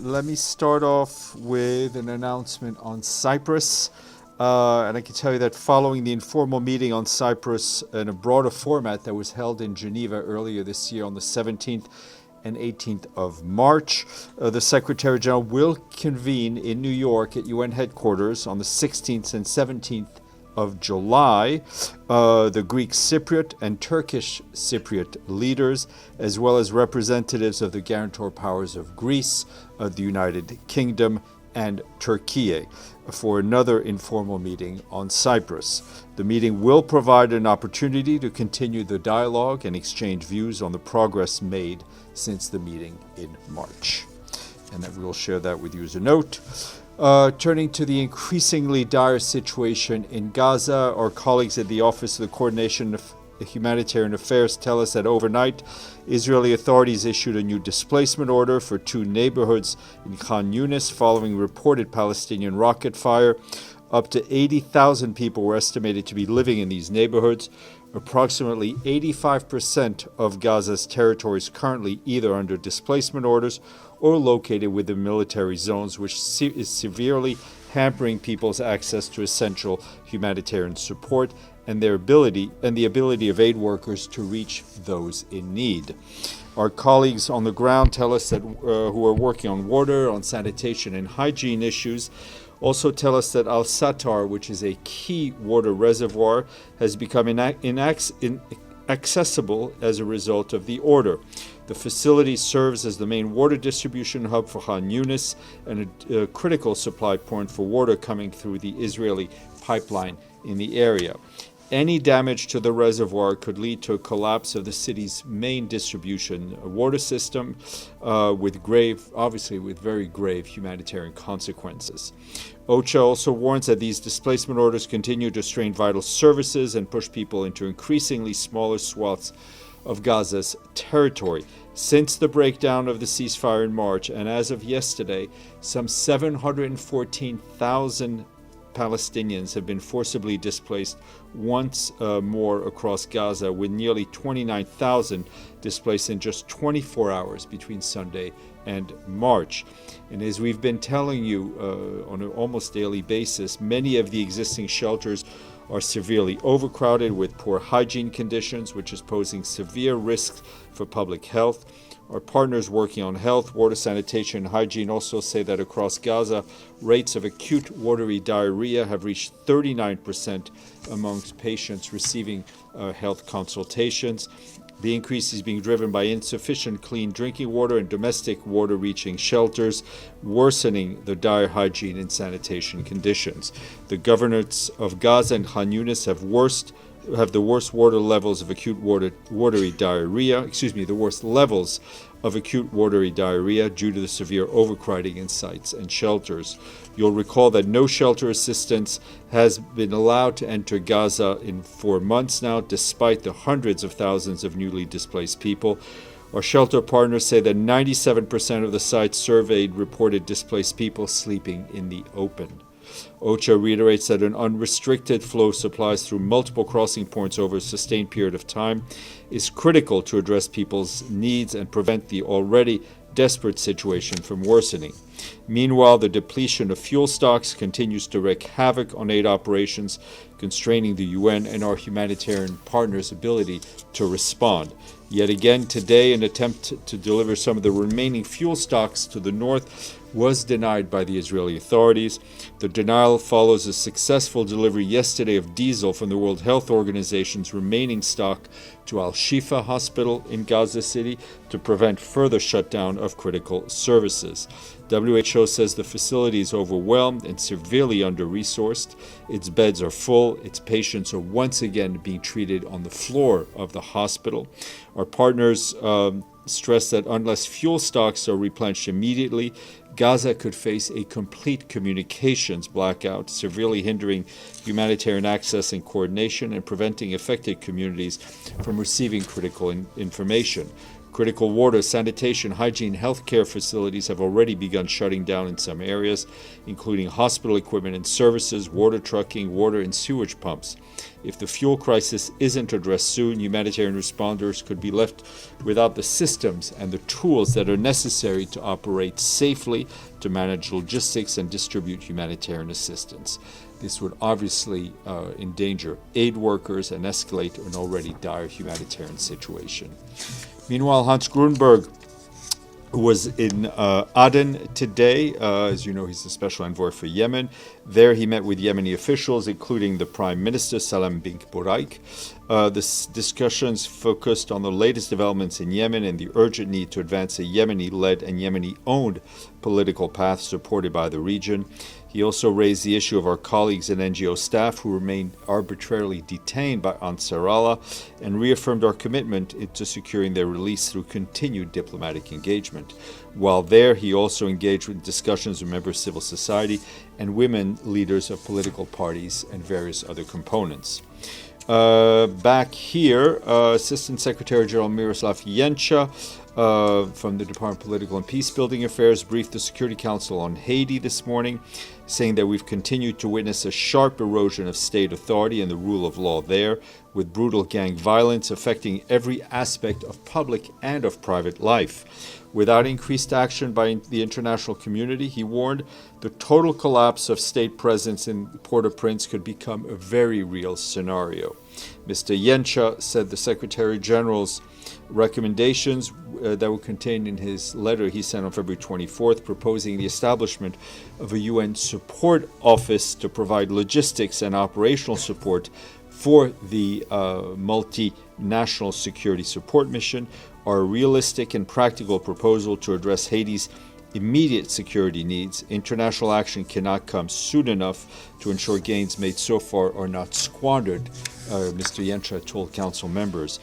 Let me start off with an announcement on Cyprus. And I can tell you that following the informal meeting on Cyprus in a broader format that was held in Geneva earlier this year on the 17th and 18th of March, the Secretary General will convene in New York at UN headquarters on the 16th and 17th of July, the Greek Cypriot and Turkish Cypriot leaders, as well as representatives of the guarantor powers of Greece, the United Kingdom, and Turkey, for another informal meeting on Cyprus. The meeting will provide an opportunity to continue the dialogue and exchange views on the progress made since the meeting in March. And that we will share that with you as a note. Turning to the increasingly dire situation in Gaza, our colleagues at the Office of the Coordination of Humanitarian Affairs tell us that overnight, Israeli authorities issued a new displacement order for 2 neighborhoods in Khan Yunis following reported Palestinian rocket fire. Up to 80,000 people were estimated to be living in these neighborhoods. Approximately 85% of Gaza's territory is currently either under displacement orders or located within military zones, which is severely hampering people's access to essential humanitarian support and the ability of aid workers to reach those in need. Our colleagues on the ground tell us that who are working on water, on sanitation and hygiene issues, also tell us that Al-Satar, which is a key water reservoir, has become inaccessible as a result of the order. The facility serves as the main water distribution hub for Khan Yunis and a critical supply point for water coming through the Israeli pipeline in the area. Any damage to the reservoir could lead to a collapse of the city's main distribution water system, with very grave humanitarian consequences. OCHA also warns that these displacement orders continue to strain vital services and push people into increasingly smaller swaths of Gaza's territory. Since the breakdown of the ceasefire in March, and as of yesterday, some 714,000 Palestinians have been forcibly displaced once more across Gaza, with nearly 29,000 displaced in just 24 hours between Sunday and March. And as we've been telling you on an almost daily basis, many of the existing shelters are severely overcrowded with poor hygiene conditions, which is posing severe risks for public health. Our partners working on health, water, sanitation, and hygiene also say that across Gaza, rates of acute watery diarrhea have reached 39% amongst patients receiving health consultations. The increase is being driven by insufficient clean drinking water and domestic water reaching shelters, worsening the dire hygiene and sanitation conditions. The governors of Gaza and Khan Yunis have the worst levels of acute watery diarrhea due to the severe overcrowding in sites and shelters. You'll recall that no shelter assistance has been allowed to enter Gaza in 4 months now, despite the hundreds of thousands of newly displaced people. Our shelter partners say that 97% of the sites surveyed reported displaced people sleeping in the open. OCHA reiterates that an unrestricted flow of supplies through multiple crossing points over a sustained period of time is critical to address people's needs and prevent the already desperate situation from worsening. Meanwhile, the depletion of fuel stocks continues to wreak havoc on aid operations, constraining the UN and our humanitarian partners' ability to respond. Yet again today, an attempt to deliver some of the remaining fuel stocks to the north was denied by the Israeli authorities. The denial follows a successful delivery yesterday of diesel from the World Health Organization's remaining stock to Al-Shifa Hospital in Gaza City to prevent further shutdown of critical services. WHO says the facility is overwhelmed and severely under-resourced. Its beds are full. Its patients are once again being treated on the floor of the hospital. Our partners stress that unless fuel stocks are replenished immediately, Gaza could face a complete communications blackout, severely hindering humanitarian access and coordination and preventing affected communities from receiving critical information. Critical water, sanitation, hygiene, healthcare facilities have already begun shutting down in some areas, including hospital equipment and services, water trucking, water and sewage pumps. If the fuel crisis isn't addressed soon, humanitarian responders could be left without the systems and the tools that are necessary to operate safely, to manage logistics and distribute humanitarian assistance. This would obviously endanger aid workers and escalate an already dire humanitarian situation. Meanwhile, Hans Grunberg, who was in Aden today, as you know, he's the special envoy for Yemen. There he met with Yemeni officials, including the Prime Minister, Salam bin Bouraik. The discussions focused on the latest developments in Yemen and the urgent need to advance a Yemeni-led and Yemeni-owned political path supported by the region. He also raised the issue of our colleagues and NGO staff who remain arbitrarily detained by Ansar Allah and reaffirmed our commitment to securing their release through continued diplomatic engagement. While there, he also engaged with discussions with members of civil society and women leaders of political parties and various other components. Back here, Assistant Secretary General Miroslav Yencha from the Department of Political and Peacebuilding Affairs briefed the Security Council on Haiti this morning, saying that we've continued to witness a sharp erosion of state authority and the rule of law there, with brutal gang violence affecting every aspect of public and of private life. Without increased action by the international community, he warned, the total collapse of state presence in Port-au-Prince could become a very real scenario. Mr. Yencha said the Secretary General's recommendations that were contained in his letter he sent on February 24th, proposing the establishment of a UN support office to provide logistics and operational support for the multinational security support mission, are a realistic and practical proposal to address Haiti's immediate security needs. International action cannot come soon enough to ensure gains made so far are not squandered, Mr. Yencha told council members.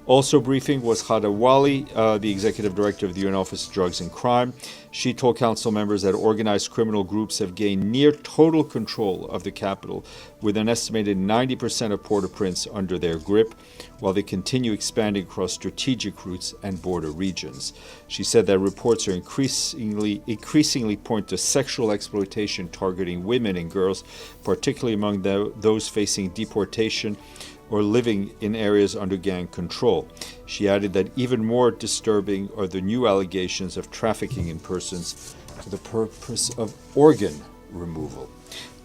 Also briefing was Khada Wali, the executive director of the UN Office of Drugs and Crime. She told council members that organized criminal groups have gained near total control of the capital, with an estimated 90% of Port-au-Prince under their grip, while they continue expanding across strategic routes and border regions. She said that reports are increasingly point to sexual exploitation targeting women and girls, particularly among those facing deportation or living in areas under gang control. She added that even more disturbing are the new allegations of trafficking in persons for the purpose of organ removal.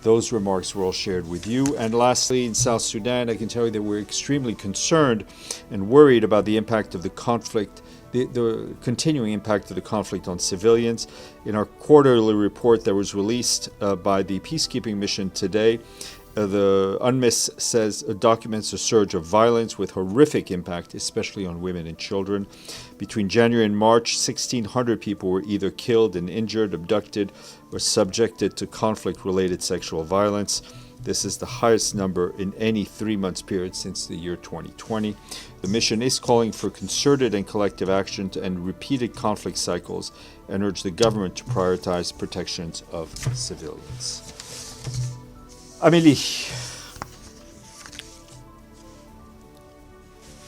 Those remarks were all shared with you. And lastly, in South Sudan, I can tell you that we're extremely concerned and worried about the impact of the conflict, the continuing impact of the conflict on civilians. In our quarterly report that was released by the peacekeeping mission today, the UNMISS says documents a surge of violence with horrific impact, especially on women and children. Between January and March, 1,600 people were either killed and injured, abducted, or subjected to conflict-related sexual violence. This is the highest number in any 3-month period since the year 2020. The mission is calling for concerted and collective action to end repeated conflict cycles and urge the government to prioritize protections of civilians. Amélie.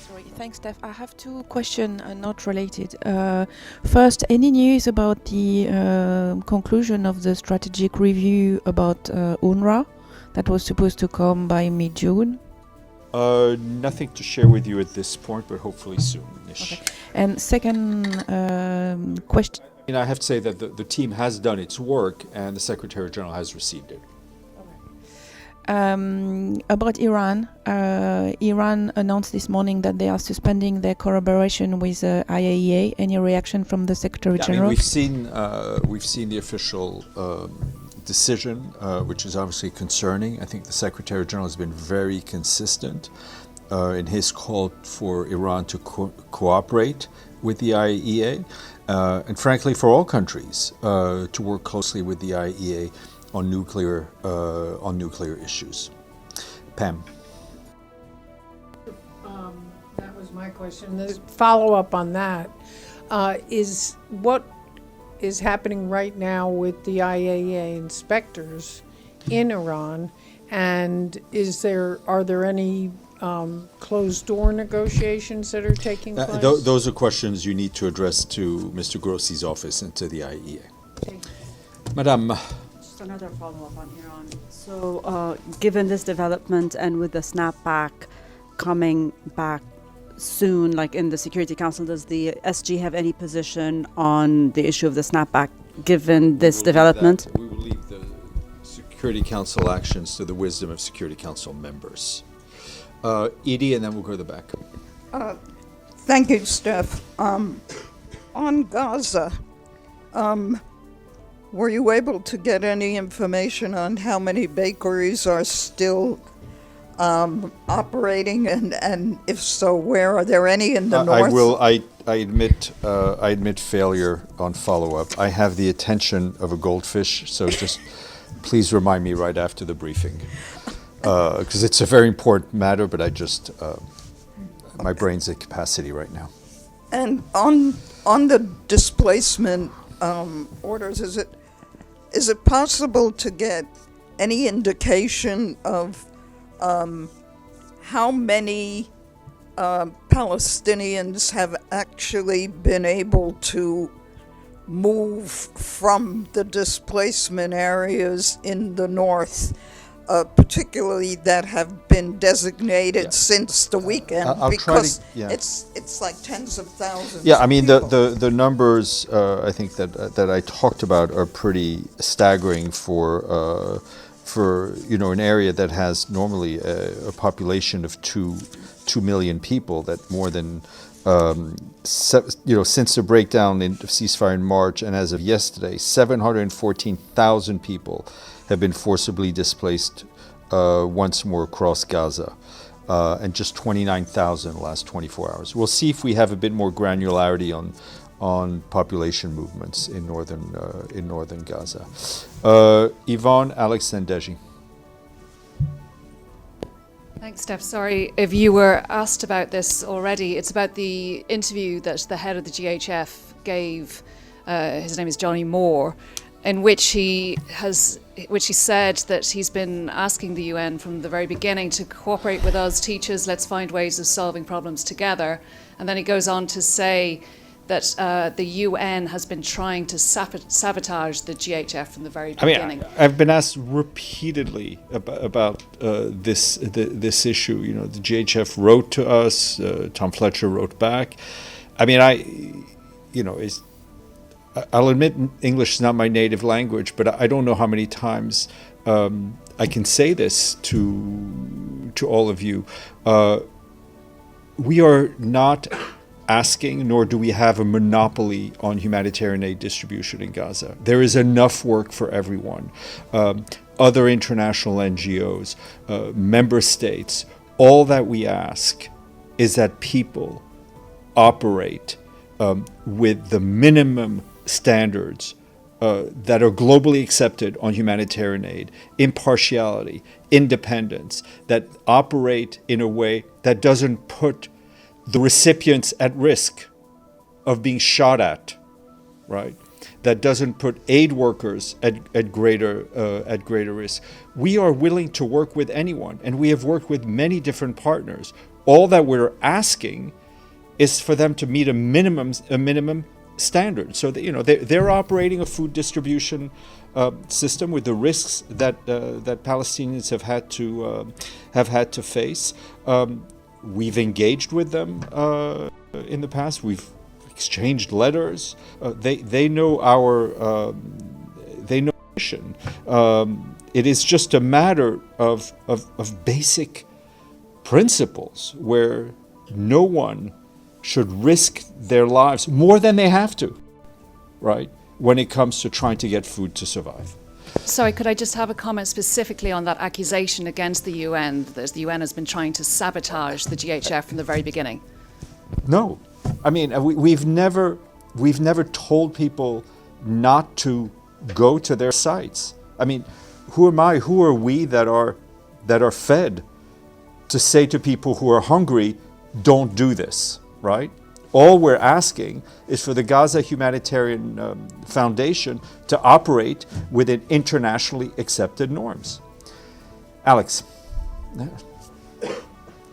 Sorry, thanks, Steph. I have two questions not related. First, any news about the conclusion of the strategic review about UNRWA that was supposed to come by mid-June? Nothing to share with you at this point, but hopefully soon-ish. Okay. And second question. I have to say that the team has done its work and the Secretary General has received it. About Iran, Iran announced this morning that they are suspending their collaboration with IAEA. Any reaction from the Secretary General? We've seen the official decision, which is obviously concerning. I think the Secretary General has been very consistent in his call for Iran to cooperate with the IAEA, and frankly, for all countries to work closely with the IAEA on nuclear issues. Pam. That was my question. The follow-up on that is what is happening right now with the IAEA inspectors in Iran, and are there any closed-door negotiations that are taking place? Those are questions you need to address to Mr. Grossi's office and to the IEA. Madame. Just another follow-up on Iran. So, given this development and with the snapback coming back soon, like in the Security Council, does the SG have any position on the issue of the snapback given this development? We will leave the Security Council actions to the wisdom of Security Council members. Edie, and then we'll go to the back. Thank you, Steph. On Gaza, were you able to get any information on how many bakeries are still operating, and if so, where? Are there any in the north? I admit failure on follow-up. I have the attention of a goldfish, so just please remind me right after the briefing, because it's a very important matter. But I just my brain's at capacity right now. And on the displacement orders, is it possible to get any indication of how many Palestinians have actually been able to move from the displacement areas in the north, particularly that have been designated since the weekend? Because it's like tens of thousands. Yeah, I mean people. the numbers I think that I talked about are pretty staggering for an area that has normally a population of 2 million people. That more than since the breakdown of ceasefire in March and as of yesterday, 714,000 people have been forcibly displaced once more across Gaza, and just 29,000 in the last 24 hours. We'll see if we have a bit more granularity on population movements in northern Gaza. Yvonne, Alex, and Deji. Thanks, Steph. Sorry if you were asked about this already. It's about the interview that the head of the GHF gave. His name is Johnny Moore, in which he said that he's been asking the UN from the very beginning to cooperate with us, teachers. Let's find ways of solving problems together. And then he goes on to say that the UN has been trying to sabotage the GHF from the very beginning. I've been asked repeatedly about this issue. The GHF wrote to us. Tom Fletcher wrote back. I'll admit English is not my native language, but I don't know how many times I can say this to all of you. We are not asking, nor do we have a monopoly on humanitarian aid distribution in Gaza. There is enough work for everyone. Other international NGOs, member states, all that we ask is that people operate with the minimum standards that are globally accepted on humanitarian aid, impartiality, independence, that operate in a way that doesn't put the recipients at risk of being shot at, right? That doesn't put aid workers at greater risk. We are willing to work with anyone, and we have worked with many different partners. All that we're asking is for them to meet a minimum standard, so that they're operating a food distribution system with the risks that Palestinians have had to face. We've engaged with them in the past. We've exchanged letters. They know our mission. It is just a matter of basic principles where no one should risk their lives more than they have to, right, when it comes to trying to get food to survive. Sorry, could I just have a comment specifically on that accusation against the UN, that the UN has been trying to sabotage the GHF from the very beginning? No. We've never told people not to go to their sites. Who am I, who are we that are fed to say to people who are hungry, don't do this, right? All we're asking is for the Gaza Humanitarian Foundation to operate within internationally accepted norms. Alex.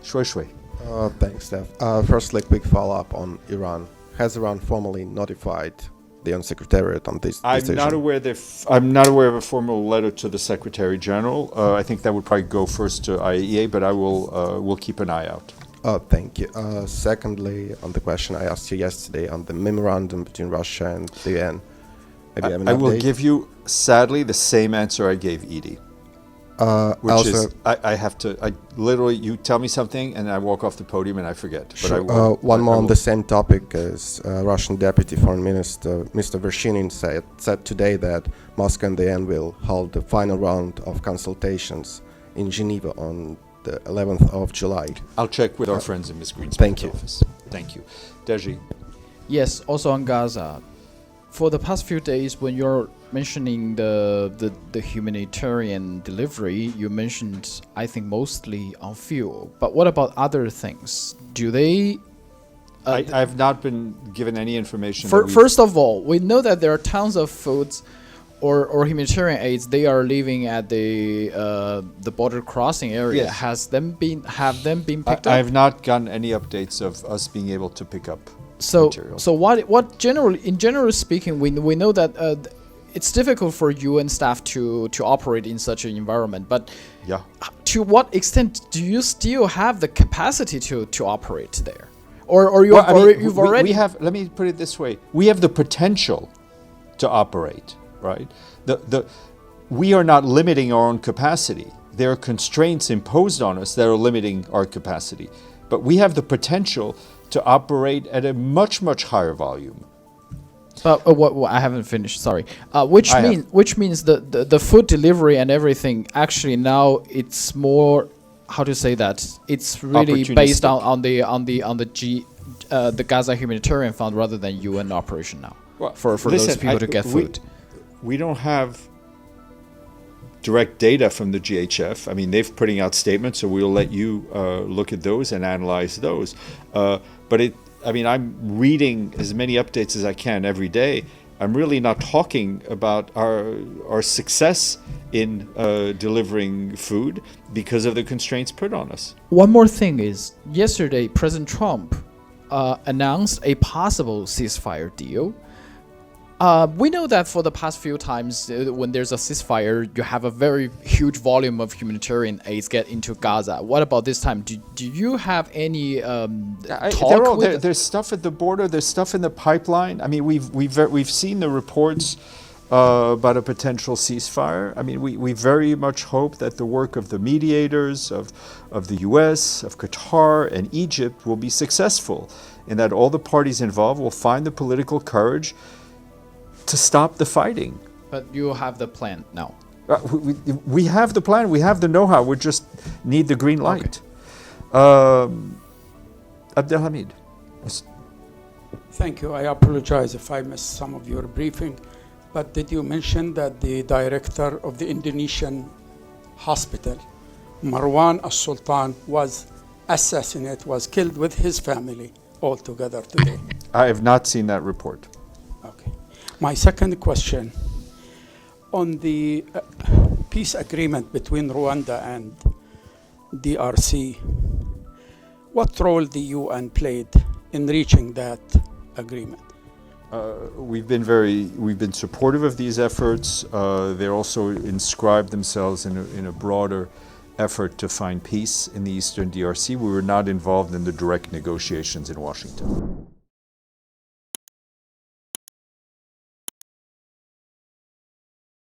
Shway shway. Thanks, Steph. Firstly, quick follow-up on Iran. Has Iran formally notified the UN Secretariat on this decision? I'm not aware of a formal letter to the Secretary General. I think that would probably go first to IAEA, but I will keep an eye out. Thank you. Secondly, on the question I asked you yesterday on the memorandum between Russia and the UN, maybe you have an I will update? give you, sadly, the same answer I gave Edie. Which also, is, I have to, literally, you tell me something and I walk off the podium and I forget. But I sure. will, One more I on will. the same topic as Russian Deputy Foreign Minister Mr. Vershinin said today that Moscow and the UN will hold the final round of consultations in Geneva on the 11th of July. I'll check with our friends in Ms. Greenspan's Thank you. office. Thank you. Deji. Yes, also on Gaza. For the past few days, when you're mentioning the humanitarian delivery, you mentioned, I think, mostly on fuel. But what about other things? Do they... I've not been given any information. that we've- First of all, we know that there are tons of foods or humanitarian aids. They are living at the border crossing area. Yes. Have them been picked I up? have not gotten any updates of us being able to pick up So material. what generally speaking, we know that it's difficult for UN staff to operate in such an environment. But Yeah. to what extent do you still have the capacity to operate there, or Well, I mean, you've we already have. Let me put it this way: we have the potential to operate. Right. We are not limiting our own capacity. There are constraints imposed on us that are limiting our capacity, but we have the potential to operate at a much higher volume. But what I haven't finished. Sorry. Which means the food delivery and everything. Actually, now it's more. How to say that? It's really based on the Gaza Humanitarian Fund rather than UN operation now. Well, for those people to get food. We don't have direct data from the GHF. I mean, they're putting out statements, so we'll let you look at those and analyze those. I'm reading as many updates as I can every day. I'm really not talking about our success in delivering food because of the constraints put on us. One more thing is, yesterday President Trump announced a possible ceasefire deal. We know that for the past few times, when there's a ceasefire, you have a very huge volume of humanitarian aids get into Gaza. What about this time? Do you have any talk with... There's stuff at the border. There's stuff in the pipeline. I mean, we've seen the reports about a potential ceasefire. I mean, we very much hope that the work of the mediators, of the U.S., of Qatar, and Egypt will be successful, and that all the parties involved will find the political courage to stop the fighting. But you have the plan now. We have the plan. We have the know-how. We just need the green light. Okay. Abdelhamid. Thank you. I apologize if I missed some of your briefing, but did you mention that the director of the Indonesian hospital, Marwan As-Sultan, was assassinated, was killed with his family all together today? I have not seen that report. Okay. My second question, on the peace agreement between Rwanda and DRC, what role the UN played in reaching that agreement? We've been supportive of these efforts. They also inscribed themselves in a broader effort to find peace in the Eastern DRC. We were not involved in the direct negotiations in Washington.